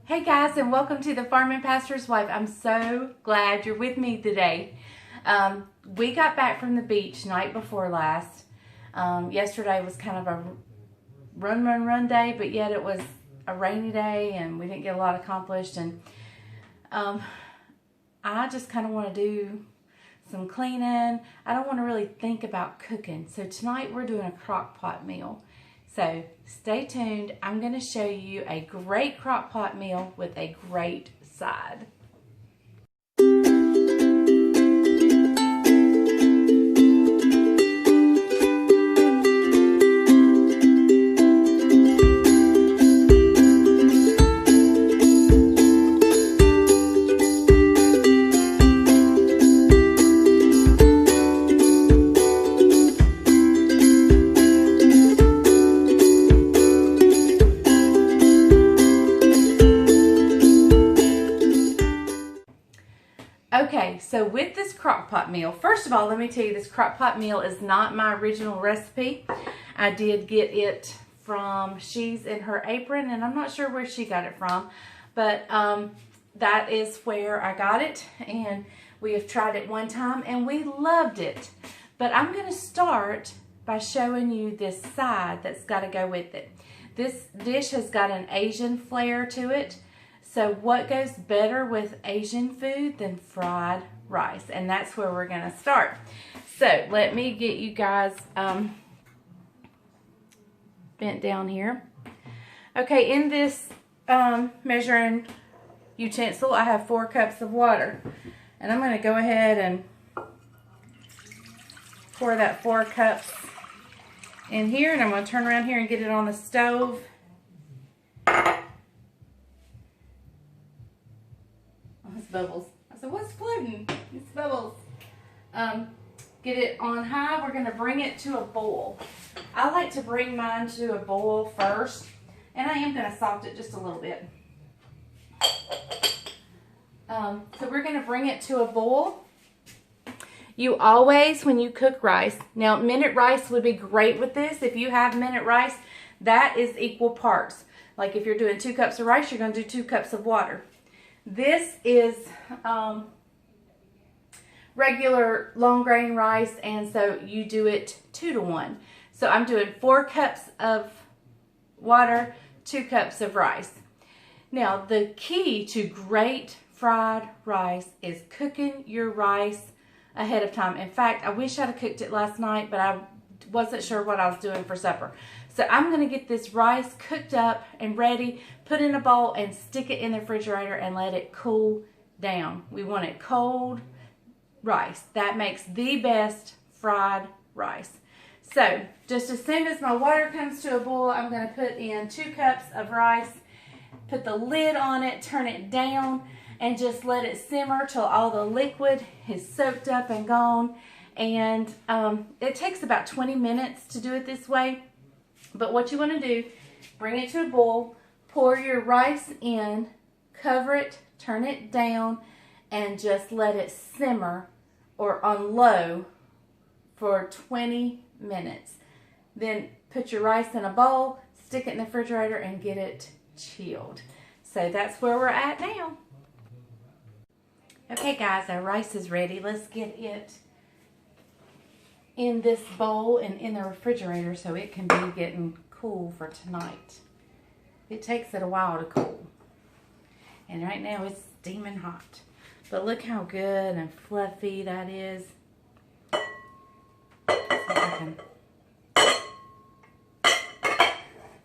Hey guys, and welcome to the Farm and Pastor's Wife. I'm so glad you're with me today. We got back from the beach night before last. Yesterday was kind of a run day, but yet it was a rainy day and we didn't get a lot accomplished. And I just kind of want to do some cleaning. I don't want to really think about cooking. So tonight we're doing a crock pot meal. So stay tuned. I'm going to show you a great crock pot meal with a great side. Okay, so with this crock pot meal, first of all, let me tell you, this crock pot meal is not my original recipe. I did get it from She's in Her Apron, and I'm not sure where she got it from, but that is where I got it, and we have tried it one time, and we loved it. But I'm going to start by showing you this side that's got to go with it. This dish has got an Asian flair to it. So what goes better with Asian food than fried rice? And that's where we're going to start. So let me get you guys bent down here. Okay, in this measuring utensil, I have 4 cups of water. And I'm going to go ahead and pour that 4 cups in here. And I'm going to turn around here and get it on the stove. Bubbles. I said, what's floating? It's bubbles. Get it on high. We're going to bring it to a boil. I like to bring mine to a boil first, and I am going to salt it just a little bit. So we're going to bring it to a boil. You always, when you cook rice, now minute rice would be great with this. If you have minute rice, that is equal parts. Like if you're doing 2 cups of rice, you're going to do 2 cups of water. This is regular long grain rice, and so you do it 2 to 1. So I'm doing 4 cups of water, 2 cups of rice. Now the key to great fried rice is cooking your rice ahead of time. In fact, I wish I'd have cooked it last night, but I wasn't sure what I was doing for supper. So I'm going to get this rice cooked up and ready, put in a bowl, and stick it in the refrigerator and let it cool down. We want it cold rice. That makes the best fried rice. So just as soon as my water comes to a boil, I'm going to put in 2 cups of rice, put the lid on it, turn it down, and just let it simmer till all the liquid is soaked up and gone. And it takes about 20 minutes to do it this way. But what you want to do, bring it to a boil, pour your rice in, cover it, turn it down, and just let it simmer or on low for 20 minutes. Then put your rice in a bowl, stick it in the refrigerator, and get it chilled. So that's where we're at now. Okay guys, our rice is ready. Let's get it in this bowl and in the refrigerator so it can be getting cool for tonight. It takes it a while to cool. And right now it's steaming hot. But look how good and fluffy that is.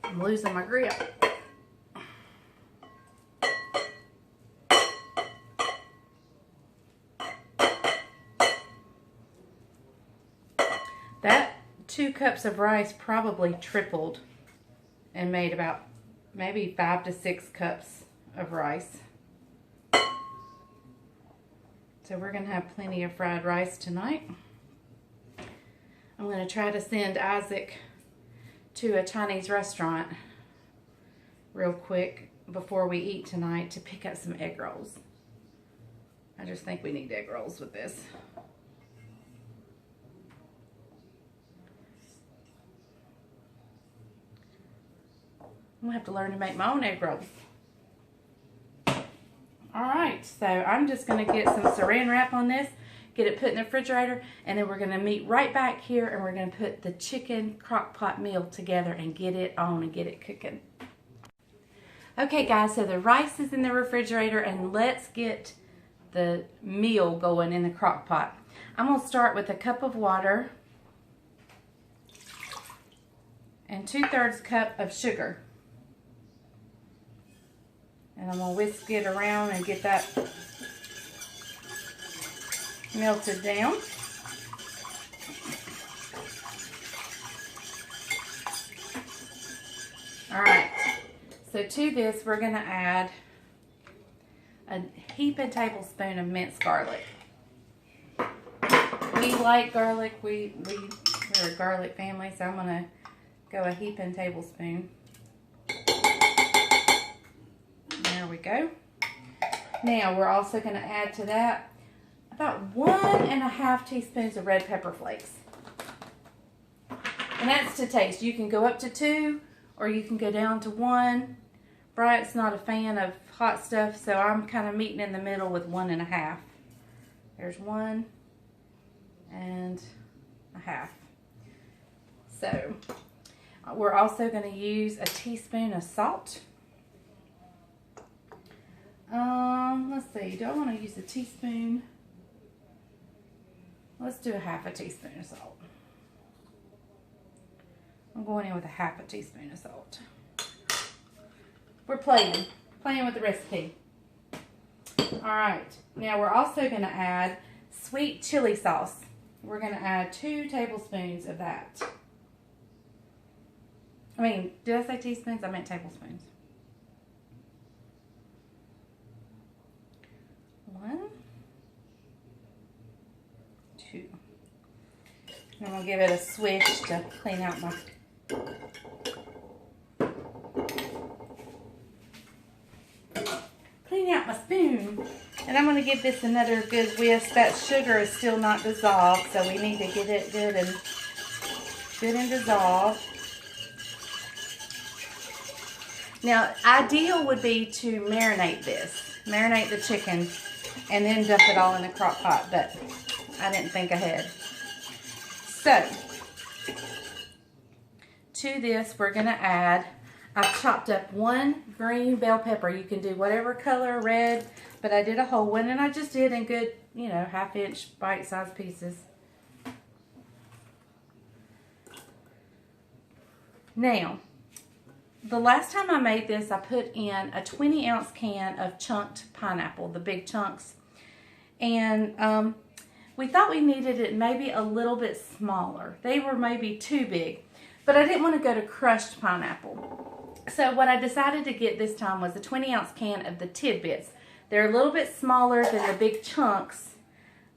I'm losing my grip. That 2 cups of rice probably tripled and made about maybe 5 to 6 cups of rice. So we're going to have plenty of fried rice tonight. I'm going to try to send Isaac to a Chinese restaurant real quick before we eat tonight to pick up some egg rolls. I just think we need egg rolls with this. I'm going to have to learn to make my own egg rolls. All right, so I'm just gonna get some saran wrap on this, get it put in the refrigerator, and then we're gonna meet right back here and we're gonna put the chicken crock pot meal together and get it on and get it cooking. Okay guys, so the rice is in the refrigerator and let's get the meal going in the crock pot. I'm gonna start with a cup of water and 2/3 cup of sugar. And I'm going to whisk it around and get that melted down. Alright, so to this we're going to add a heaping tablespoon of minced garlic. We like garlic, we're a garlic family, so I'm going to go a heaping tablespoon. There we go. Now we're also going to add to that about 1.5 teaspoons of red pepper flakes. And that's to taste. You can go up to 2 or you can go down to 1. Bryant's not a fan of hot stuff, so I'm kind of meeting in the middle with 1.5. There's 1.5. So we're also going to use a teaspoon of salt. Let's see, do I want to use a teaspoon? Let's do a 1/2 teaspoon of salt. I'm going in with a 1/2 teaspoon of salt. We're playing with the recipe. Alright, now we're also going to add sweet chili sauce. We're going to add 2 tablespoons of that. I mean, did I say teaspoons? I meant tablespoons. 1, 2. And I'm going to give it a swish to clean out my spoon. And I'm going to give this another good whisk. That sugar is still not dissolved, so we need to get it good and dissolved. Now, ideal would be to marinate the chicken, and then dump it all in the crock pot, but I didn't think ahead. So, to this we're going to add, I've chopped up 1 green bell pepper. You can do whatever color, red, but I did a whole one, and I just did in good, 1/2-inch bite-sized pieces. Now, the last time I made this, I put in a 20-ounce can of chunked pineapple, the big chunks. And we thought we needed it maybe a little bit smaller. They were maybe too big, but I didn't want to go to crushed pineapple. So what I decided to get this time was a 20-ounce can of the tidbits. They're a little bit smaller than the big chunks,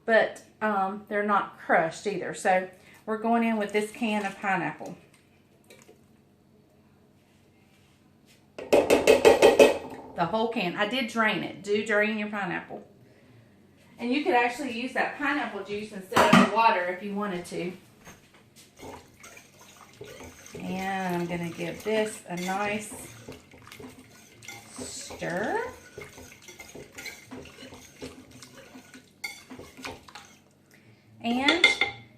but they're not crushed either. So we're going in with this can of pineapple. The whole can. I did drain it. Do drain your pineapple. And you could actually use that pineapple juice instead of the water if you wanted to. And I'm going to give this a nice stir. And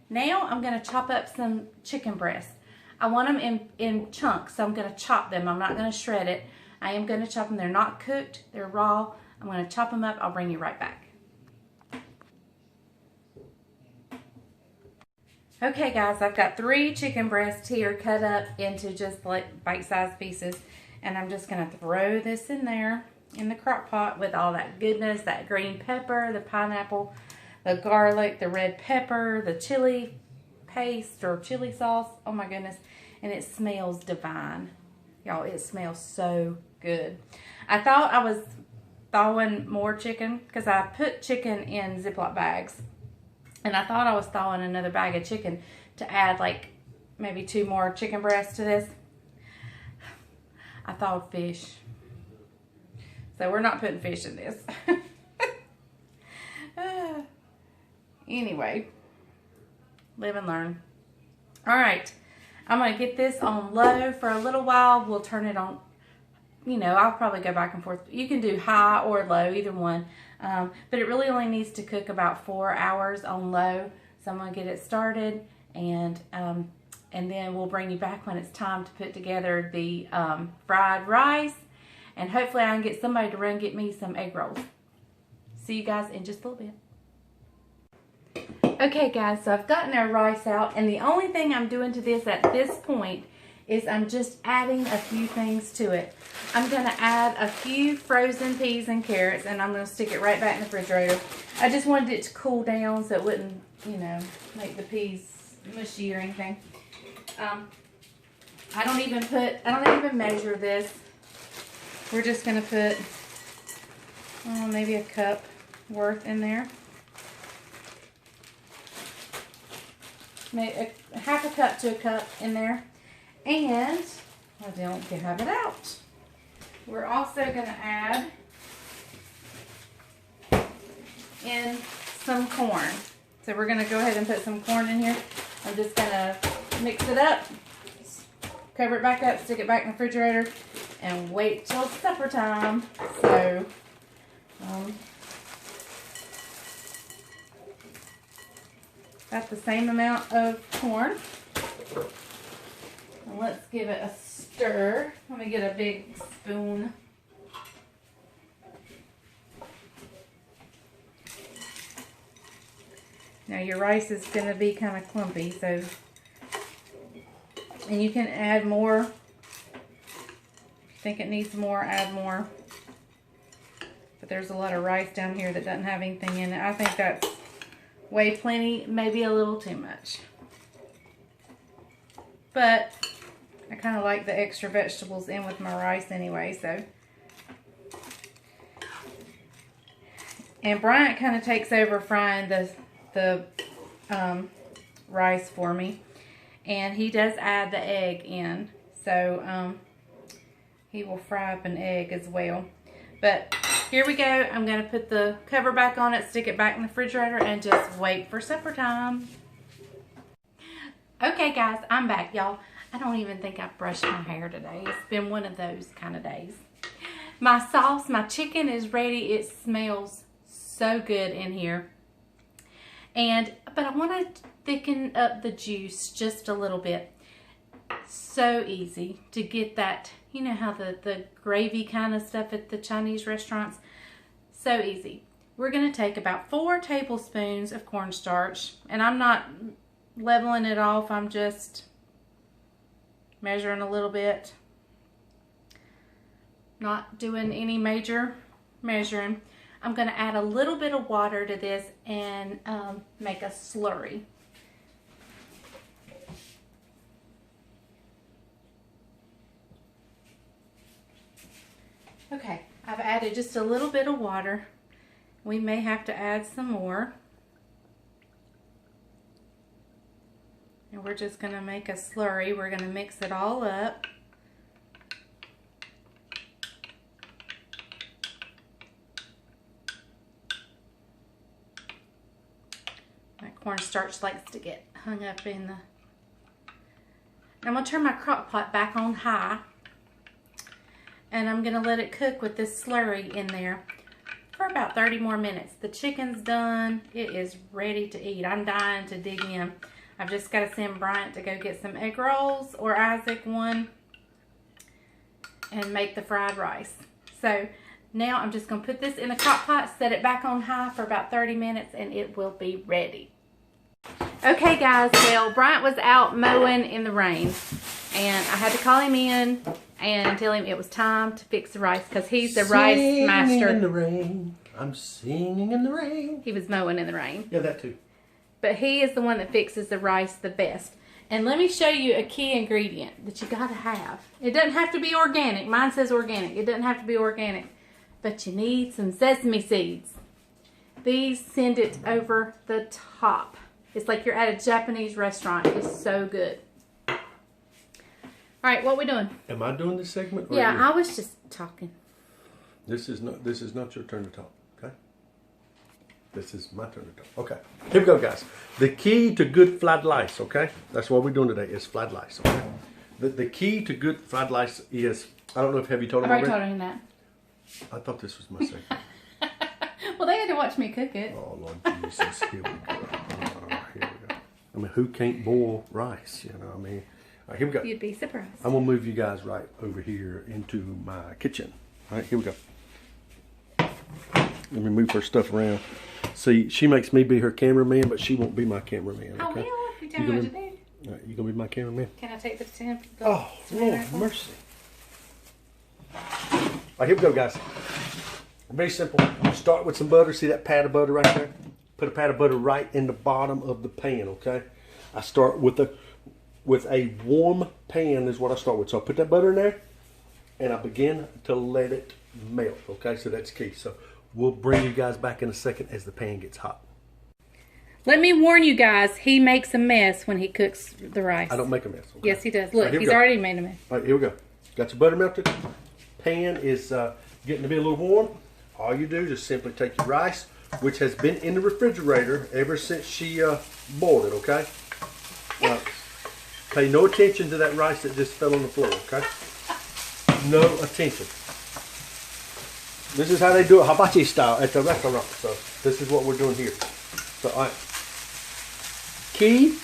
now I'm going to chop up some chicken breasts. I want them in chunks, so I'm going to chop them. I'm not going to shred it. I am going to chop them. They're not cooked. They're raw. I'm going to chop them up. I'll bring you right back. Okay guys, I've got 3 chicken breasts here cut up into just like bite-sized pieces. And I'm just going to throw this in there in the crock pot with all that goodness, that green pepper, the pineapple, the garlic, the red pepper, the chili paste or chili sauce. Oh my goodness. And it smells divine. Y'all, it smells so good. I thought I was thawing more chicken because I put chicken in Ziploc bags. And I thought I was thawing another bag of chicken to add like maybe 2 more chicken breasts to this. I thawed fish. So we're not putting fish in this. Anyway, live and learn. All right, I'm going to get this on low for a little while. We'll turn it on you know, I'll probably go back and forth. You can do high or low, either one. But it really only needs to cook about 4 hours on low. So I'm going to get it started, and then we'll bring you back when it's time to put together the fried rice. And hopefully I can get somebody to run get me some egg rolls. See you guys in just a little bit. Okay guys, so I've gotten our rice out, and the only thing I'm doing to this at this point is I'm just adding a few things to it. I'm going to add a few frozen peas and carrots, and I'm going to stick it right back in the refrigerator. I just wanted it to cool down so it wouldn't, you know, make the peas mushy or anything. I don't even measure this. We're just going to put maybe a cup worth in there. Maybe half a cup to a cup in there. And I don't have it out. We're also going to add in some corn. So we're going to go ahead and put some corn in here. I'm just going to mix it up, cover it back up, stick it back in the refrigerator, and wait till supper time. So, got the same amount of corn. And let's give it a stir. Let me get a big spoon. Now your rice is going to be kind of clumpy, so, and you can add more. If you think it needs more, add more. But there's a lot of rice down here that doesn't have anything in it. I think that's way plenty, maybe a little too much. But I kind of like the extra vegetables in with my rice anyway, so. And Bryant kind of takes over frying the rice for me. And he does add the egg in. So he will fry up an egg as well. But here we go. I'm going to put the cover back on it, stick it back in the refrigerator, and just wait for supper time. Okay guys, I'm back, y'all. I don't even think I've brushed my hair today. It's been one of those kind of days. My sauce, my chicken is ready. It smells so good in here. But I want to thicken up the juice just a little bit. So easy to get that, you know how the gravy kind of stuff at the Chinese restaurants? So easy. We're going to take about 4 tablespoons of cornstarch, and I'm not leveling it off, I'm just measuring a little bit. Not doing any major measuring. I'm going to add a little bit of water to this and make a slurry. Okay, I've added just a little bit of water. We may have to add some more. And we're just going to make a slurry. We're going to mix it all up. My cornstarch likes to get hung up in the... I'm going to turn my crock pot back on high. And I'm going to let it cook with this slurry in there for about 30 more minutes. The chicken's done. It is ready to eat. I'm dying to dig in. I've just got to send Bryant to go get some egg rolls, or Isaac one, and make the fried rice. So now I'm just going to put this in the crock pot, set it back on high for about 30 minutes, and it will be ready. Okay guys, well, Bryant was out mowing in the rain, and I had to call him in and tell him it was time to fix the rice, because he's the rice master. Singing in the rain. I'm singing in the rain. He was mowing in the rain. Yeah, that too. But he is the one that fixes the rice the best. And let me show you a key ingredient that you gotta have. It doesn't have to be organic. Mine says organic. It doesn't have to be organic. But you need some sesame seeds. These send it over the top. It's like you're at a Japanese restaurant. It's so good. All right, what we doing? Am I doing this segment? Or Yeah, you? I was just talking. This is not your turn to talk. Okay. This is my turn to talk. Okay. Here we go, guys. The key to good fried rice. Okay. That's what we're doing today. Is fried rice. Okay. The key to good fried rice is I don't know if have you told I've him already already? told him that. I thought this was my second. Well, they had to watch me cook it. Oh, Lord Jesus. Here we go. Here we go. I mean, who can't boil rice? You know, I mean, all right, here we go. You'd be surprised. I'm going to move you guys right over here into my kitchen. All right, here we go. Let me move her stuff around. See, she makes me be her cameraman, but she won't be my cameraman. I Okay? will if you tell me what to do. All right, you going to be my cameraman? Can I take the temp? Oh, Lord, mercy. All right, here we go, guys. Very simple. Start with some butter. See that pat of butter right there? Put a pat of butter right in the bottom of the pan, okay? I start with a warm pan is what I start with. So I put that butter in there, and I begin to let it melt, okay? So that's key. So we'll bring you guys back in a second as the pan gets hot. Let me warn you guys, he makes a mess when he cooks the rice. I don't make a mess. Okay? Yes, he does. Look, Right, he's already made a mess. All right, here we go. Got your butter melted. Pan is getting to be a little warm. All you do is just simply take your rice, which has been in the refrigerator ever since she boiled it, okay? Pay no attention to that rice that just fell on the floor, okay? No attention. This is how they do it hibachi style at the restaurant. So this is what we're doing here. So, all right. Key,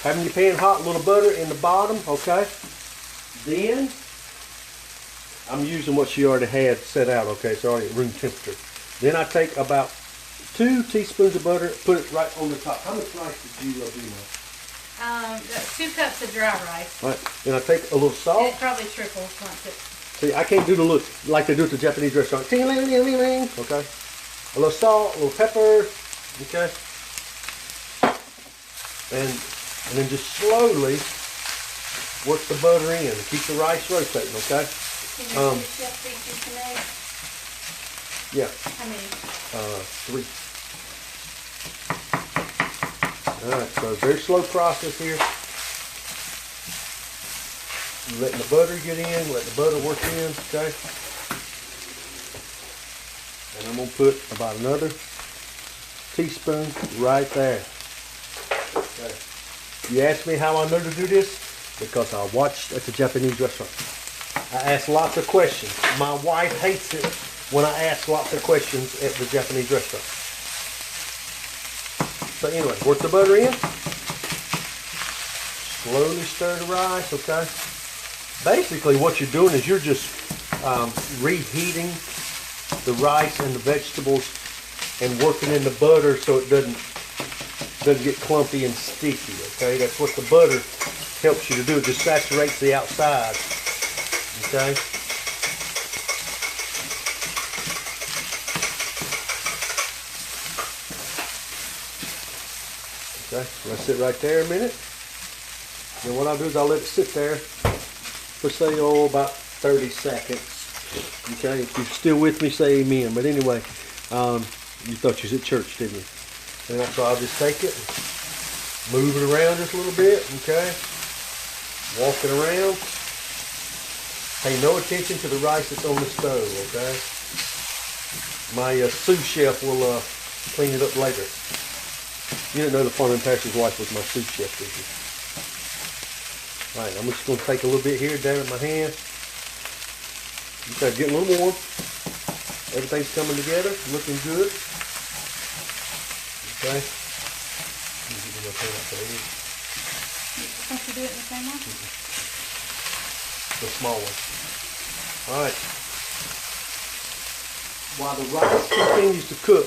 having your pan hot, a little butter in the bottom, okay? Then, I'm using what she already had set out, okay? It's already at room temperature. Then I take about 2 teaspoons of butter, put it right on the top. How much rice did you do, Mom? 2 cups of dry rice. All right. Then I take a little salt. It probably triples once it. See, I can't do the look like they do at the Japanese restaurant. Ting-a-ling-a-ling-a-ling, okay? A little salt, a little pepper, okay? And then just slowly work the butter in and keep the rice rotating, okay? Can you chef beat you some eggs? Yeah. How many? 3. Alright, so very slow process here. Letting the butter get in, let the butter work in, okay? And I'm going to put about another teaspoon right there. Okay. You ask me how I know to do this? Because I watched at the Japanese restaurant. I ask lots of questions. My wife hates it when I ask lots of questions at the Japanese restaurant. So anyway, work the butter in. Slowly stir the rice, okay? Basically what you're doing is you're just reheating the rice and the vegetables and working in the butter so it doesn't get clumpy and sticky, okay? That's what the butter helps you to do. It just saturates the outside, okay? Okay, let it sit right there a minute. Then what I'll do is I'll let it sit there for say, about 30 seconds. Okay, if you're still with me, say amen. But anyway, you thought you was at church, didn't you? And so I'll just take it, move it around just a little bit, okay? Walk it around. Pay no attention to the rice that's on the stove, okay? My sous chef will clean it up later. You didn't know the farming pastor's wife was my sous chef, did you? Alright, I'm just going to take a little bit here down in my hand. Okay, getting a little warm. Everything's coming together, looking good. Okay. Don't you do it in the same one? The small one. Alright. While the rice continues to cook,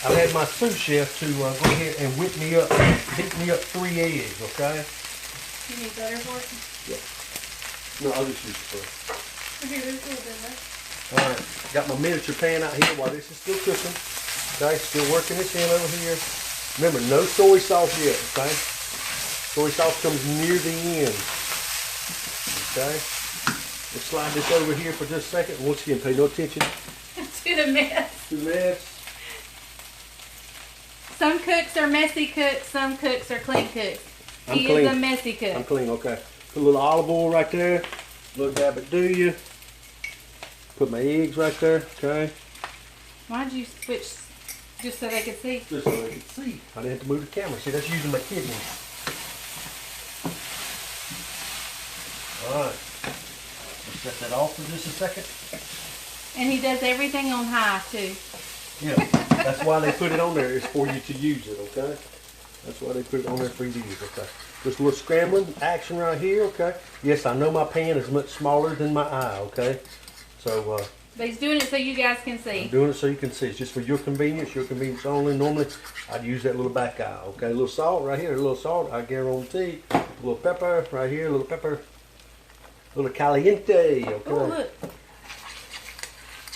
I've had my sous chef to go ahead and beat me up 3 eggs, okay? You need butter for it? Yeah. No, I'll just use the butter. Here, there's a little bit left. Alright, got my miniature pan out here while this is still cooking. Okay, still working this in over here. Remember, no soy sauce yet, okay? Soy sauce comes near the end. Okay? Let's slide this over here for just a second. Once again, pay no attention To the mess. to the mess. Some cooks are messy cooks, some cooks are clean cooks. I'm He clean. is a messy cook. I'm clean, okay. Put a little olive oil right there. A little dab it, do you? Put my eggs right there, okay? Why'd you switch just so they could see? Just so they can see. I didn't have to move the camera. See, that's using my kidneys. Alright. Set that off for just a second. And he does everything on high too. Yeah, that's why they put it on there, is for you to use it, okay? That's why they put it on there for you to use, okay? Just a little scrambling action right here, okay? Yes, I know my pan is much smaller than my eye, okay? So, but he's doing it so you guys can see. I'm doing it so you can see. It's just for your convenience only. Normally, I'd use that little back eye, okay? A little salt right here, a little salt, I guarantee. A little pepper right here, a little pepper. A little caliente, okay? Oh, look.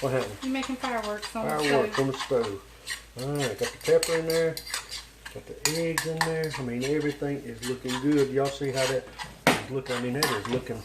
What happened? You're making fireworks on Fireworks the on the stove. Alright, got the pepper in there. Got the eggs in there. I mean, everything is looking good. Y'all see how that is looking? I mean, that is looking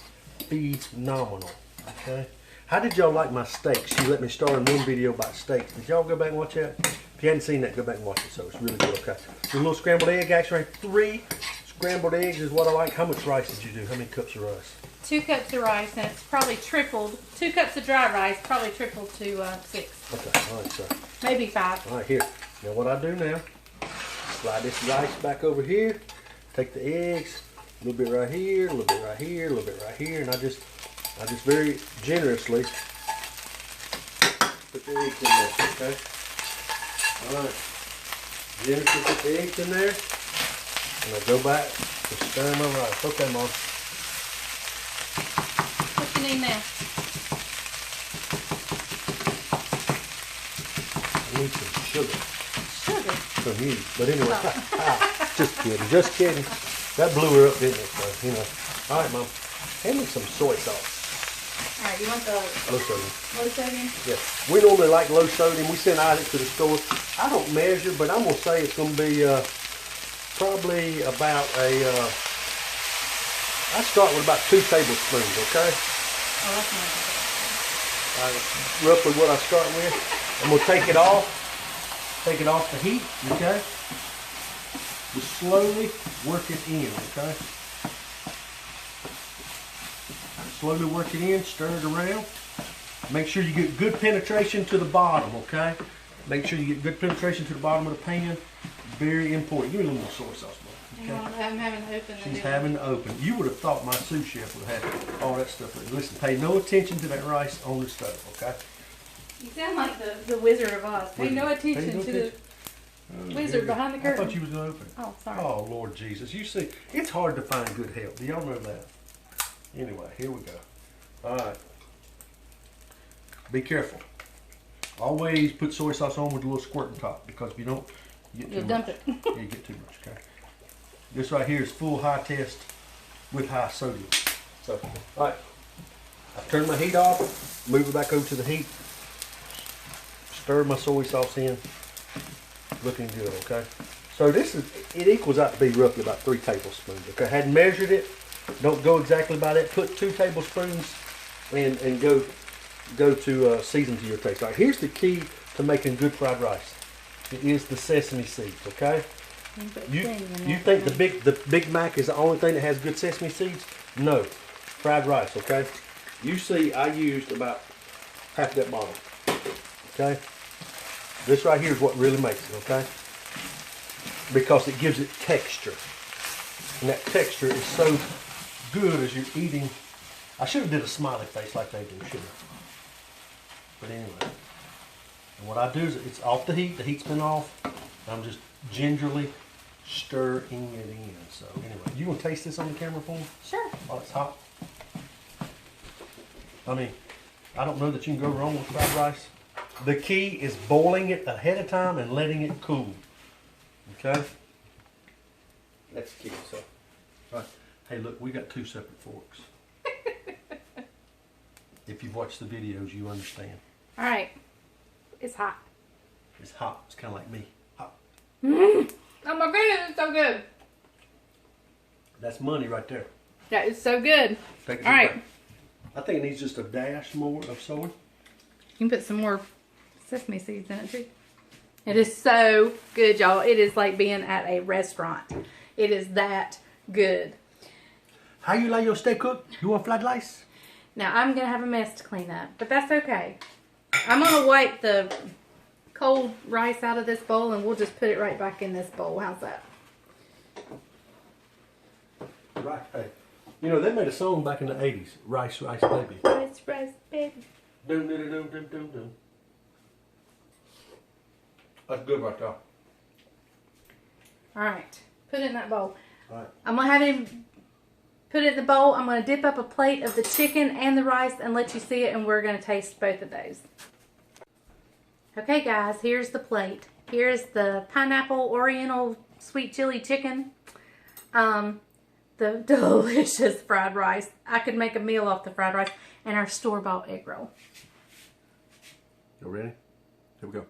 phenomenal. Okay. How did y'all like my steaks? You let me start in one video about steaks. Did y'all go back and watch that? If you hadn't seen that, go back and watch it. So it's really good. Okay. So a little scrambled egg action right. 3 scrambled eggs is what I like. How much rice did you do? How many cups of rice? 2 cups of rice, and it's probably tripled. 2 cups of dry rice, probably tripled to 6. Okay. All right. So. Maybe 5. All right. Here. Now what I do now? Slide this rice back over here. Take the eggs. A little bit right here. A little bit right here. A little bit right here, and I just very generously put the eggs in there. Okay. All right. Generously put the eggs in there, and I go back to stir my rice. Okay, Mom. What you need now? I need some sugar. Sugar. From you. But anyway, just kidding. Just kidding. That blew her up, didn't it? So, you know. All right, Mom. Hand me some soy sauce. All right, you want the Low sodium. low sodium? Yeah. We normally like low sodium. We send Isaac to the store. I don't measure, but I'm going to say it's going to be probably about I start with about 2 tablespoons, okay? Oh, that's nice. Roughly what I start with. I'm going to take it off. Take it off the heat, okay? Just slowly work it in, okay? Slowly work it in, stir it around. Make sure you get good penetration to the bottom, okay? Make sure you get good penetration to the bottom of the pan. Very important. Give me a little more soy sauce, Mom. Okay? I'm having to open She's having to open. You would have thought my sous chef would have had all that stuff. Listen, pay no attention to that rice on the stove, okay? You sound like the Wizard of Oz. Pay no attention to the wizard behind the curtain. I thought you was going to open it. Oh, sorry. Oh, Lord Jesus. You see, it's hard to find good help. Do y'all know that? Anyway, here we go. All right. Be careful. Always put soy sauce on with a little squirt on top, because if you don't, you get too You'll much. dump it. Yeah, you get too much, okay? This right here is full high test with high sodium. So, all right. I've turned my heat off, move it back over to the heat, stir my soy sauce in. Looking good, okay? So it equals out to be roughly about 3 tablespoons, okay? I hadn't measured it. Don't go exactly by that. Put 2 tablespoons and go to season to your taste. All right, here's the key to making good fried rice. It is the sesame seeds, okay? You think the Big Mac is the only thing that has good sesame seeds? No. Fried rice, okay? You see I used about half that bottle, okay? This right here is what really makes it, okay? Because it gives it texture. And that texture is so good as you're eating. I should have did a smiley face like they do, shouldn't I? But anyway. And what I do is it's off the heat. The heat's been off. I'm just gingerly stirring it in. So anyway, you want to taste this on the camera for me? Sure. While it's hot. I mean, I don't know that you can go wrong with fried rice. The key is boiling it ahead of time and letting it cool. Okay? That's the key. So, all right. Hey, look, we got 2 separate forks. If you've watched the videos, you understand. All right. It's hot. It's hot. It's kind of like me. Hot. Oh my goodness, it's so good. That's money right there. That is so good. Take it All right. back. I think it needs just a dash more of soy. You can put some more sesame seeds in it too. It is so good, y'all. It is like being at a restaurant. It is that good. How you like your steak cooked? You want fried rice? Now, I'm going to have a mess to clean up, but that's okay. I'm going to wipe the cold rice out of this bowl, and we'll just put it right back in this bowl. How's that? Right. Hey, You know, they made a song back in the 80s. Rice, rice, baby. Rice, rice, baby. Dum, dum, dum, dum, dum, dum. That's good right there. All right, put it in that bowl. All right. I'm gonna have him put it in the bowl. I'm gonna dip up a plate of the chicken and the rice and let you see it, and we're gonna taste both of those. Okay, guys, here's the plate. Here's the pineapple Oriental sweet chili chicken. The delicious fried rice. I could make a meal off the fried rice, and our store-bought egg roll. You ready? Here we go.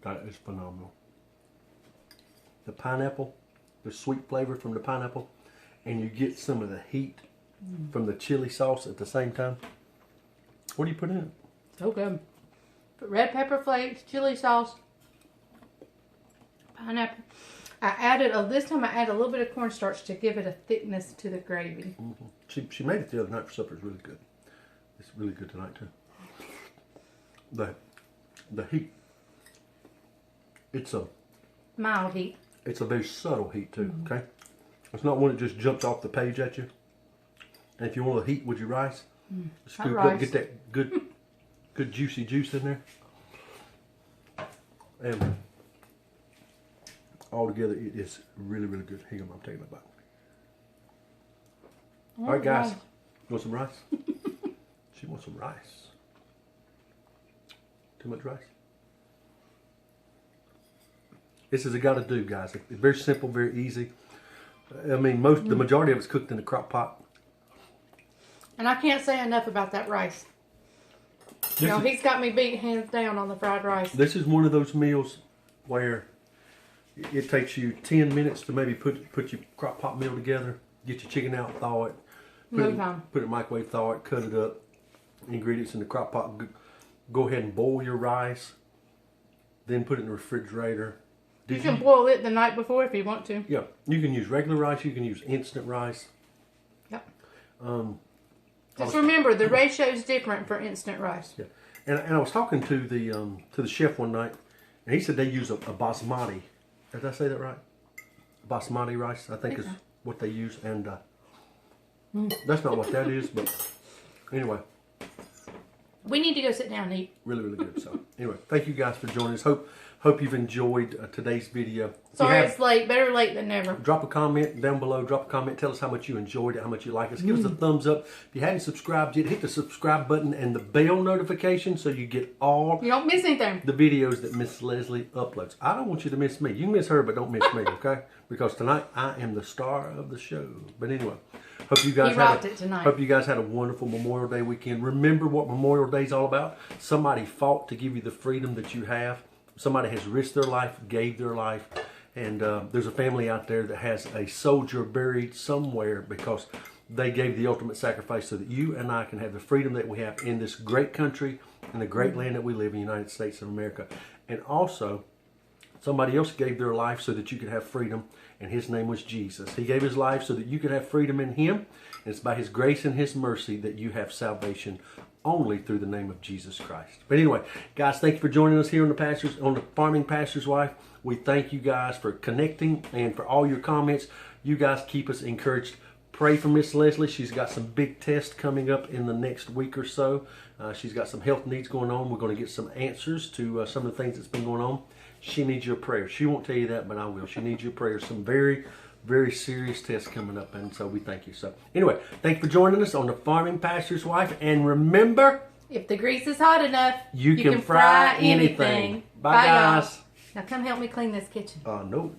That is phenomenal. The pineapple, the sweet flavor from the pineapple, and you get some of the heat from the chili sauce at the same time. What do you put in it? So good. Put red pepper flakes, chili sauce, pineapple. This time I added a little bit of cornstarch to give it a thickness to the gravy. Mm-hmm. She made it the other night for supper. It's really good. It's really good tonight too. The heat. It's a mild heat. It's a very subtle heat too. Okay, it's not one that just jumps off the page at you. And if you want to heat with your rice, scoop up, get that good juicy juice in there, and all together it is really, really good. Here you go, I'm taking a bite. All right, guys, you want some rice? She wants some rice. Too much rice? This is a gotta do, guys. It's very simple, very easy. I mean, the majority of it's cooked in the crock pot. And I can't say enough about that rice. You know, he's got me beat hands down on the fried rice. This is one of those meals where it takes you 10 minutes to maybe put your crock pot meal together, get your chicken out, thaw it, put it in the microwave, thaw it, cut it up, ingredients in the crock pot, go ahead and boil your rice, then put it in the refrigerator. You can boil it the night before if you want to. Yeah, you can use regular rice, you can use instant rice. Yep. Just remember, the ratio is different for instant rice. Yeah, and I was talking to the chef one night, and he said they use a basmati. Did I say that right? Basmati rice, I think is what they use, and that's not what that is, but anyway. We need to go sit down and eat. Really, really good. So anyway, thank you guys for joining us. Hope you've enjoyed today's video. Sorry it's late. Better late than never. Drop a comment down below. Drop a comment. Tell us how much you enjoyed it, how much you like us. Give us a thumbs up. If you hadn't subscribed yet, hit the subscribe button and the bell notification so you get all you don't miss anything. The videos that Miss Leslie uploads. I don't want you to miss me. You can miss her, but don't miss me, okay? Because tonight I am the star of the show. But anyway, hope you guys had a wonderful Memorial Day weekend. Remember what Memorial Day is all about. Somebody fought to give you the freedom that you have. Somebody has risked their life, gave their life, and there's a family out there that has a soldier buried somewhere because they gave the ultimate sacrifice so that you and I can have the freedom that we have in this great country and the great land that we live in, the United States of America. And also, somebody else gave their life so that you could have freedom, and his name was Jesus. He gave his life so that you could have freedom in him, and it's by his grace and his mercy that you have salvation only through the name of Jesus Christ. But anyway, guys, thank you for joining us here on the Farming Pastor's Wife. We thank you guys for connecting and for all your comments. You guys keep us encouraged. Pray for Miss Leslie. She's got some big tests coming up in the next week or so. She's got some health needs going on. We're going to get some answers to some of the things that's been going on. She needs your prayers. She won't tell you that, but I will. She needs your prayers. Some very, very serious tests coming up, and so we thank you. So anyway, thank you for joining us on the Farming Pastor's Wife, and remember, if the grease is hot enough, you can fry anything. Bye, guys. Now come help me clean this kitchen. No.